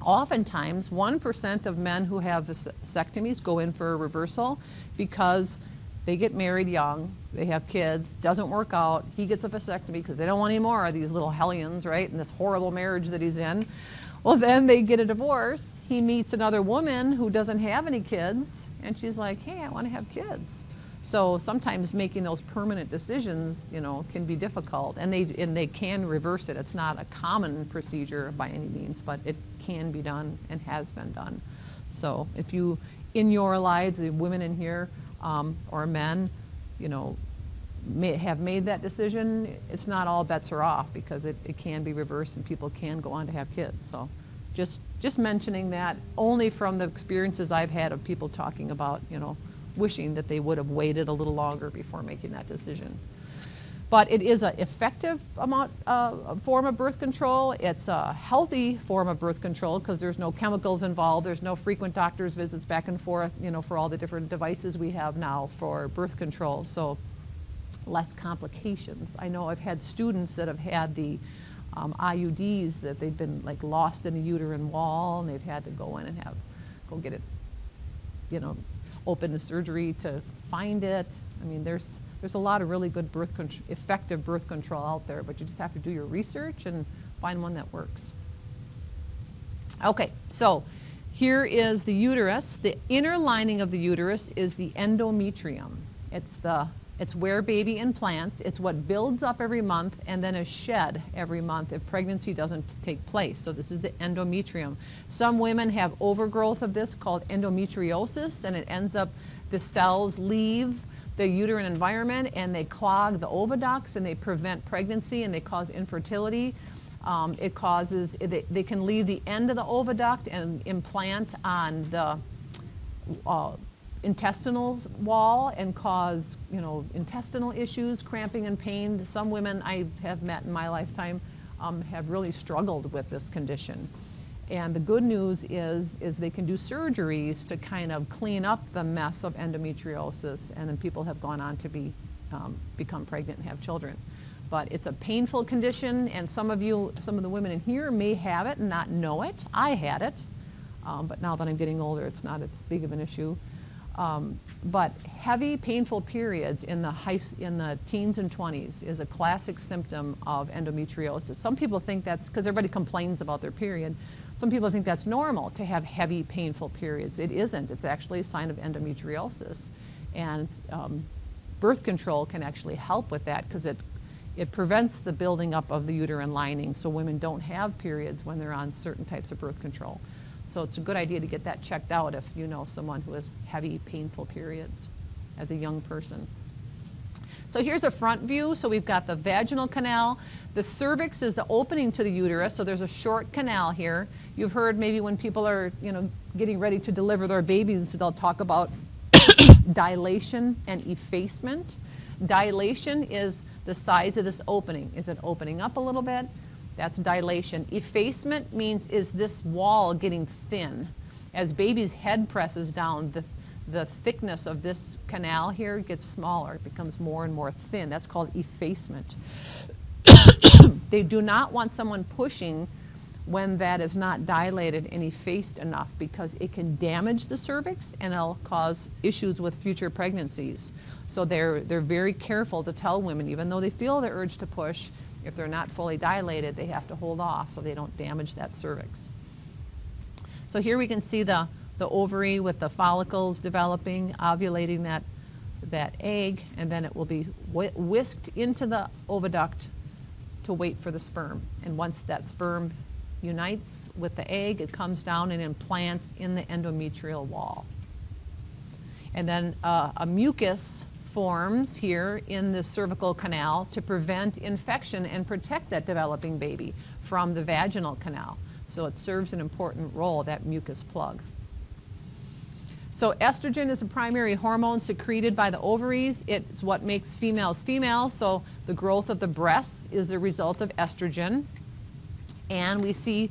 Oftentimes, 1% of men who have vasectomies go in for a reversal because they get married young, they have kids, doesn't work out, he gets a vasectomy because they don't want any more of these little hellions, right, in this horrible marriage that he's in. Well, then they get a divorce, he meets another woman who doesn't have any kids, and she's like, hey, I want to have kids. So sometimes making those permanent decisions, you know, can be difficult, and they can reverse it. It's not a common procedure by any means, but it can be done and has been done. So if you, in your lives, the women in here or men, you know, may have made that decision, it's not all bets are off, because it can be reversed and people can go on to have kids. So just mentioning that, only from the experiences I've had of people talking about, you know, wishing that they would have waited a little longer before making that decision. But it is an effective form of birth control. It's a healthy form of birth control because there's no chemicals involved. There's no frequent doctor's visits back and forth, you know, for all the different devices we have now for birth control. So less complications. I know I've had students that have had the IUDs that they've been like lost in the uterine wall, and they've had to go in and go get it, you know, open the surgery to find it. I mean, there's a lot of really good effective birth control out there, but you just have to do your research and find one that works. Okay, so here is the uterus. The inner lining of the uterus is the endometrium. It's where baby implants. It's what builds up every month and then is shed every month if pregnancy doesn't take place. So this is the endometrium. Some women have overgrowth of this called endometriosis, and it ends up, the cells leave the uterine environment and they clog the oviducts and they prevent pregnancy and they cause infertility. They can leave the end of the oviduct and implant on the intestinal wall and cause, you know, intestinal issues, cramping and pain. Some women I have met in my lifetime have really struggled with this condition. And the good news is they can do surgeries to kind of clean up the mess of endometriosis, and then people have gone on to become pregnant and have children. But it's a painful condition, and some of the women in here may have it and not know it. I had it, but now that I'm getting older, it's not as big of an issue. But heavy, painful periods in the teens and 20s is a classic symptom of endometriosis. Some people think that's because everybody complains about their period. Some people think that's normal to have heavy, painful periods. It isn't. It's actually a sign of endometriosis. And birth control can actually help with that because it prevents the building up of the uterine lining, so women don't have periods when they're on certain types of birth control. So it's a good idea to get that checked out if you know someone who has heavy, painful periods as a young person. So here's a front view. So we've got the vaginal canal. The cervix is the opening to the uterus, so there's a short canal here. You've heard maybe when people are, you know, getting ready to deliver their babies, they'll talk about dilation and effacement. Dilation is the size of this opening. Is it opening up a little bit? That's dilation. Effacement means, is this wall getting thin? As baby's head presses down, the thickness of this canal here gets smaller. It becomes more and more thin. That's called effacement. They do not want someone pushing when that is not dilated and effaced enough, because it can damage the cervix and it'll cause issues with future pregnancies. So they're very careful to tell women, even though they feel the urge to push, if they're not fully dilated, they have to hold off so they don't damage that cervix. So here we can see the ovary with the follicles developing, ovulating that egg, and then it will be whisked into the oviduct to wait for the sperm. And once that sperm unites with the egg, it comes down and implants in the endometrial wall. And then a mucus forms here in the cervical canal to prevent infection and protect that developing baby from the vaginal canal. So it serves an important role, that mucus plug. So estrogen is a primary hormone secreted by the ovaries. It's what makes females female. So the growth of the breasts is the result of estrogen. And we see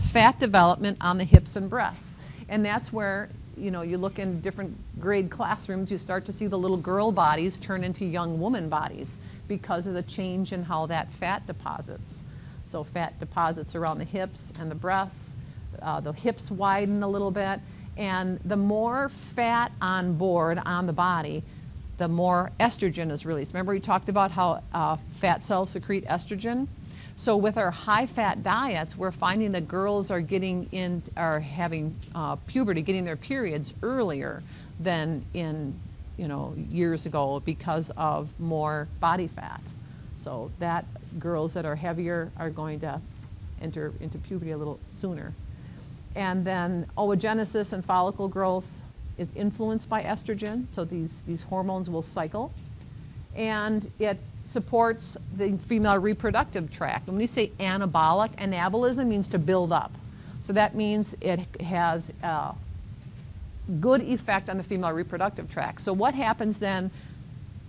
fat development on the hips and breasts. And that's where, you know, you look in different grade classrooms, you start to see the little girl bodies turn into young woman bodies because of the change in how that fat deposits. So fat deposits around the hips and the breasts, the hips widen a little bit, and the more fat on board on the body, the more estrogen is released. Remember we talked about how fat cells secrete estrogen? So with our high-fat diets, we're finding that girls are having puberty, getting their periods earlier than in years ago because of more body fat. So that girls that are heavier are going to enter into puberty a little sooner. And then oogenesis and follicle growth is influenced by estrogen, so these hormones will cycle. And it supports the female reproductive tract. When we say anabolic, anabolism means to build up. So that means it has a good effect on the female reproductive tract. So what happens then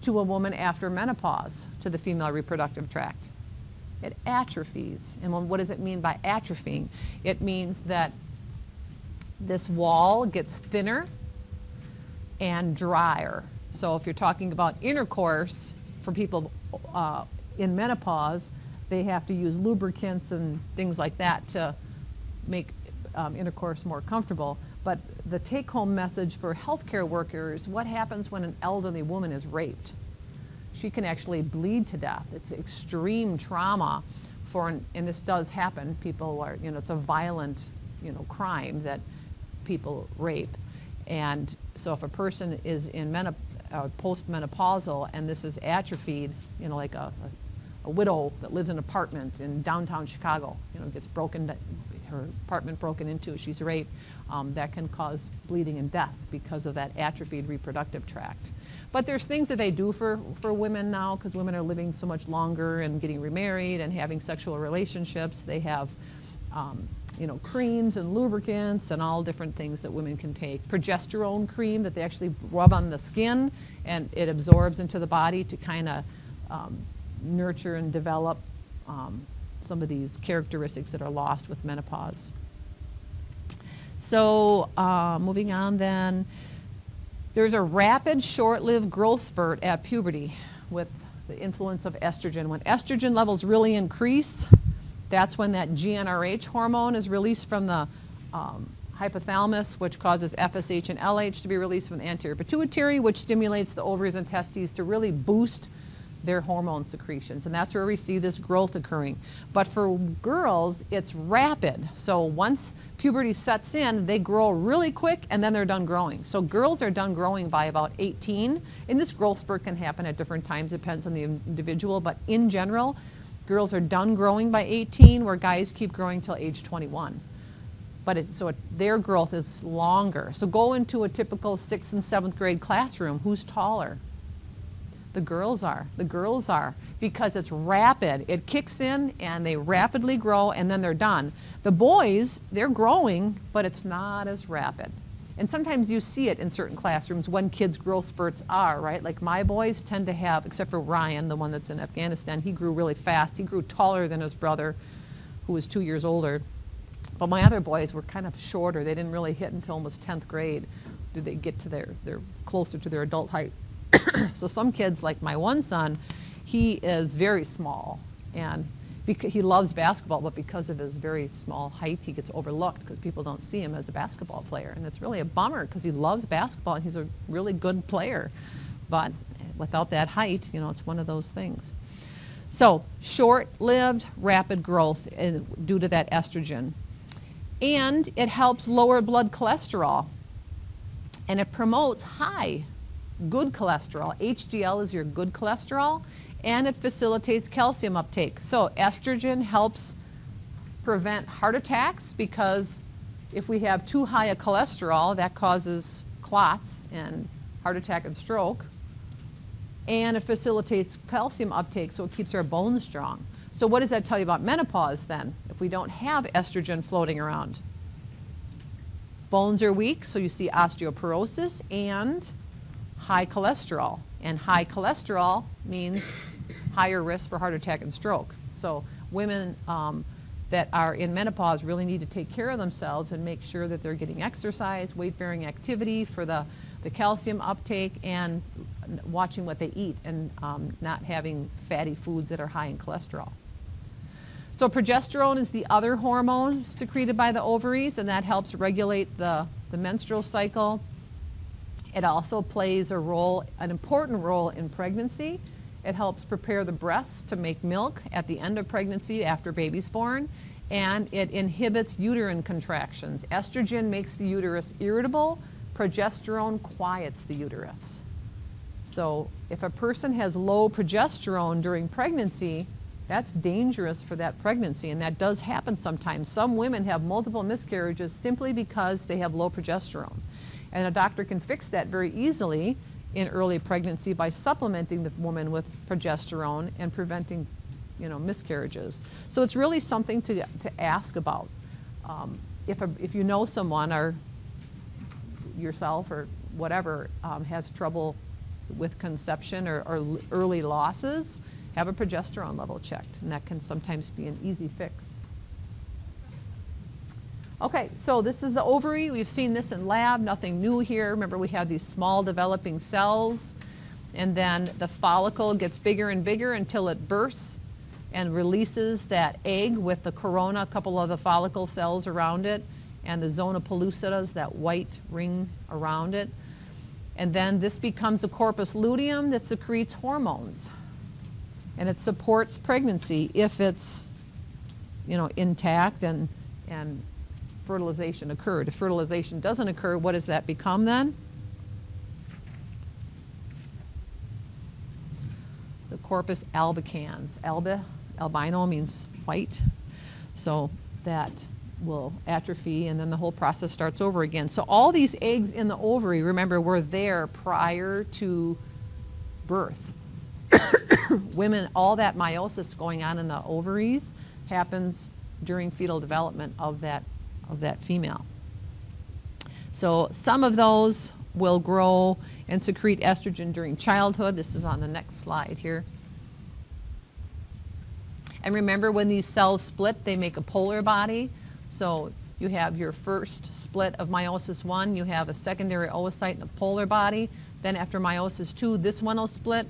to a woman after menopause to the female reproductive tract? It atrophies. And what does it mean by atrophying? It means that this wall gets thinner and drier. So if you're talking about intercourse for people in menopause, they have to use lubricants and things like that to make intercourse more comfortable. But the take-home message for healthcare workers, what happens when an elderly woman is raped? She can actually bleed to death. It's extreme trauma and this does happen. People are, it's a violent, crime that people rape. And so if a person is in post-menopausal and this is atrophied, like a widow that lives in an apartment in downtown Chicago, gets her apartment broken into, she's raped, that can cause bleeding and death because of that atrophied reproductive tract. But there's things that they do for women now, because women are living so much longer and getting remarried and having sexual relationships. They have creams and lubricants and all different things that women can take. Progesterone cream that they actually rub on the skin, and it absorbs into the body to kind of nurture and develop some of these characteristics that are lost with menopause. So moving on then, there's a rapid short-lived growth spurt at puberty with the influence of estrogen. When estrogen levels really increase, that's when that GnRH hormone is released from the hypothalamus, which causes FSH and LH to be released from the anterior pituitary, which stimulates the ovaries and testes to really boost their hormone secretions. And that's where we see this growth occurring. But for girls, it's rapid. So once puberty sets in, they grow really quick and then they're done growing. So girls are done growing by about 18. And this growth spurt can happen at different times, depends on the individual. But in general, girls are done growing by 18, where guys keep growing till age 21. But their growth is longer. So go into a typical 6th and 7th grade classroom. Who's taller? The girls are. The girls are, because it's rapid. It kicks in and they rapidly grow and then they're done. The boys, they're growing, but it's not as rapid. And sometimes you see it in certain classrooms when kids' growth spurts are, right? Like my boys tend to have, except for Ryan, the one that's in Afghanistan, he grew really fast. He grew taller than his brother, who was 2 years older. But my other boys were kind of shorter. They didn't really hit until almost 10th grade. Did they get to they're closer to their adult height. So some kids, like my one son, he is very small, and he loves basketball, but because of his very small height, he gets overlooked because people don't see him as a basketball player. And it's really a bummer because he loves basketball and he's a really good player. But without that height, it's one of those things. So short-lived, rapid growth due to that estrogen. And it helps lower blood cholesterol. And it promotes good cholesterol. HDL is your good cholesterol, and it facilitates calcium uptake. So estrogen helps prevent heart attacks, because if we have too high a cholesterol, that causes clots and heart attack and stroke. And it facilitates calcium uptake, so it keeps our bones strong. So what does that tell you about menopause then, if we don't have estrogen floating around? Bones are weak, so you see osteoporosis and high cholesterol. And high cholesterol means higher risk for heart attack and stroke. So women that are in menopause really need to take care of themselves and make sure that they're getting exercise, weight-bearing activity for the calcium uptake, and watching what they eat and not having fatty foods that are high in cholesterol. So progesterone is the other hormone secreted by the ovaries, and that helps regulate the menstrual cycle. It also plays a role, an important role in pregnancy. It helps prepare the breasts to make milk at the end of pregnancy after baby's born, and it inhibits uterine contractions. Estrogen makes the uterus irritable. Progesterone quiets the uterus. So if a person has low progesterone during pregnancy, that's dangerous for that pregnancy, and that does happen sometimes. Some women have multiple miscarriages simply because they have low progesterone. And a doctor can fix that very easily in early pregnancy by supplementing the woman with progesterone and preventing, miscarriages. So it's really something to ask about. If you know someone or yourself or whatever has trouble with conception or early losses, have a progesterone level checked, and that can sometimes be an easy fix. Okay, so this is the ovary. We've seen this in lab, nothing new here. Remember, we have these small developing cells, and then the follicle gets bigger and bigger until it bursts and releases that egg with the corona, a couple of the follicle cells around it, and the zona pellucida, that white ring around it. And then this becomes a corpus luteum that secretes hormones. And it supports pregnancy if it's, intact and fertilization occurred. If fertilization doesn't occur, what does that become then? The corpus albicans. Albino means white. So that will atrophy, and then the whole process starts over again. So all these eggs in the ovary, remember, were there prior to birth. Women, all that meiosis going on in the ovaries happens during fetal development of that female. So some of those will grow and secrete estrogen during childhood. This is on the next slide here. And remember, when these cells split, they make a polar body. So you have your first split of meiosis 1, you have a secondary oocyte and a polar body. Then after meiosis 2, this one will split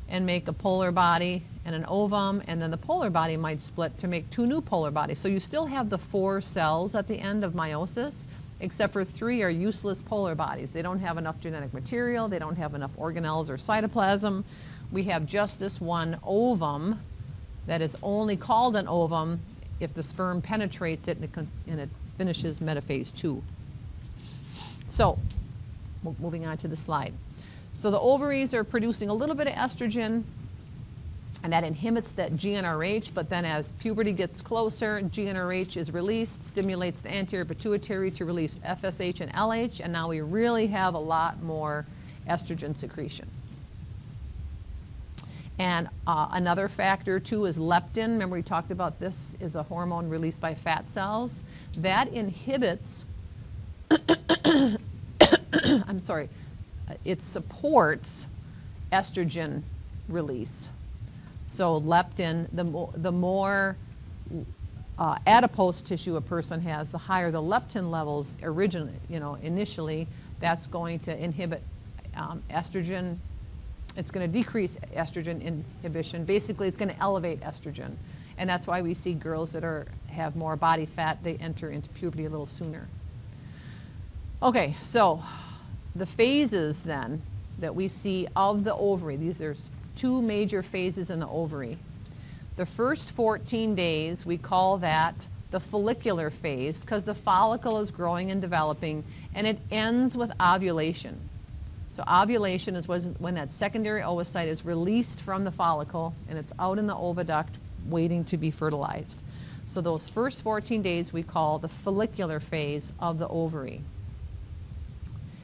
and make a polar body and an ovum, and then the polar body might split to make 2 new polar bodies. So you still have the 4 cells at the end of meiosis, except for 3 are useless polar bodies. They don't have enough genetic material, they don't have enough organelles or cytoplasm. We have just this one ovum that is only called an ovum if the sperm penetrates it and it finishes metaphase 2. So, moving on to the slide. So the ovaries are producing a little bit of estrogen, and that inhibits that GnRH, but then as puberty gets closer, GnRH is released, stimulates the anterior pituitary to release FSH and LH, and now we really have a lot more estrogen secretion. And another factor too is leptin. Remember, we talked about this is a hormone released by fat cells. That inhibits, I'm sorry, it supports estrogen release. So leptin, the more adipose tissue a person has, the higher the leptin levels originally, initially. That's going to inhibit estrogen. It's going to decrease estrogen inhibition. Basically, it's going to elevate estrogen. And that's why we see girls that have more body fat, they enter into puberty a little sooner. Okay, so the phases then that we see of the ovary, there's 2 major phases in the ovary. The first 14 days, we call that the follicular phase because the follicle is growing and developing, and it ends with ovulation. So ovulation is when that secondary oocyte is released from the follicle and it's out in the oviduct waiting to be fertilized. So those first 14 days we call the follicular phase of the ovary.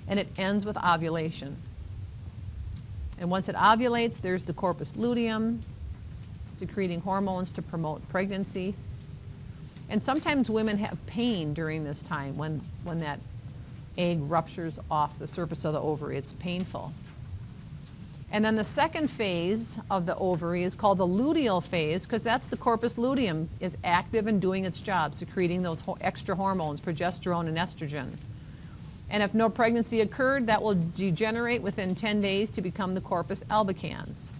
And it ends with ovulation. And once it ovulates, there's the corpus luteum secreting hormones to promote pregnancy. And sometimes women have pain during this time when that egg ruptures off the surface of the ovary. It's painful. And then the second phase of the ovary is called the luteal phase because that's the corpus luteum is active and doing its job, secreting those extra hormones, progesterone and estrogen. And if no pregnancy occurred, that will degenerate within 10 days to become the corpus albicans.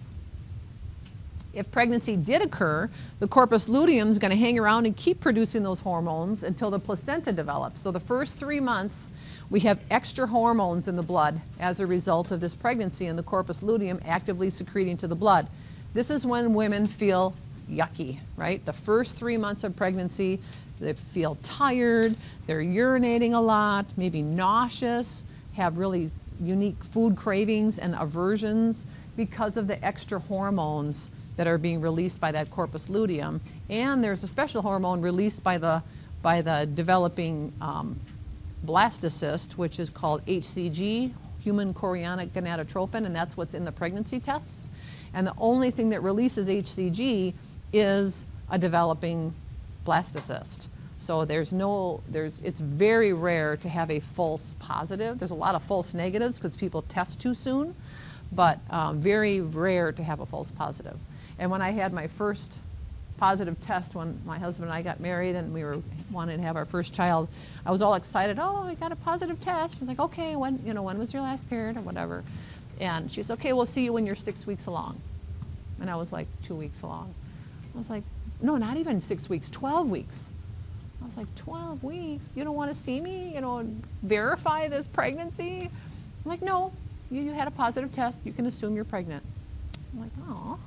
If pregnancy did occur, the corpus luteum is going to hang around and keep producing those hormones until the placenta develops. So the first 3 months, we have extra hormones in the blood as a result of this pregnancy and the corpus luteum actively secreting to the blood. This is when women feel yucky, right? The first 3 months of pregnancy, they feel tired, they're urinating a lot, maybe nauseous, have really unique food cravings and aversions because of the extra hormones that are being released by that corpus luteum. And there's a special hormone released by the developing blastocyst, which is called HCG, human chorionic gonadotropin, and that's what's in the pregnancy tests. And the only thing that releases HCG is a developing blastocyst. So it's very rare to have a false positive. There's a lot of false negatives because people test too soon, but very rare to have a false positive. And when I had my first positive test when my husband and I got married and we wanted to have our first child, I was all excited. Oh, I got a positive test. I was like, okay, when was your last period or whatever? And she said, okay, we'll see you when you're 6 weeks along. And I was like 2 weeks along. I was like, no, not even 6 weeks, 12 weeks. I was like, 12 weeks? You don't want to see me, verify this pregnancy? I'm like, no, you had a positive test. You can assume you're pregnant. I'm like, oh.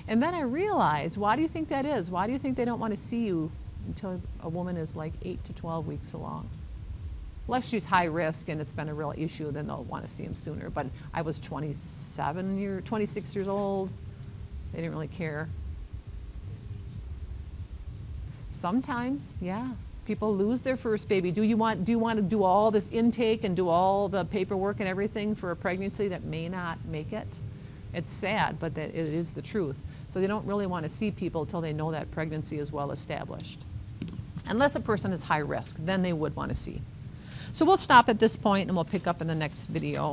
And then I realized, why do you think that is? Why do you think they don't want to see you until a woman is like 8 to 12 weeks along? Unless she's high risk and it's been a real issue, then they'll want to see him sooner. But I was 26 years old. They didn't really care. Sometimes, yeah. People lose their first baby. Do you want to do all this intake and do all the paperwork and everything for a pregnancy that may not make it? It's sad, but it is the truth. So they don't really want to see people until they know that pregnancy is well established. Unless a person is high risk, then they would want to see. So we'll stop at this point and we'll pick up in the next video.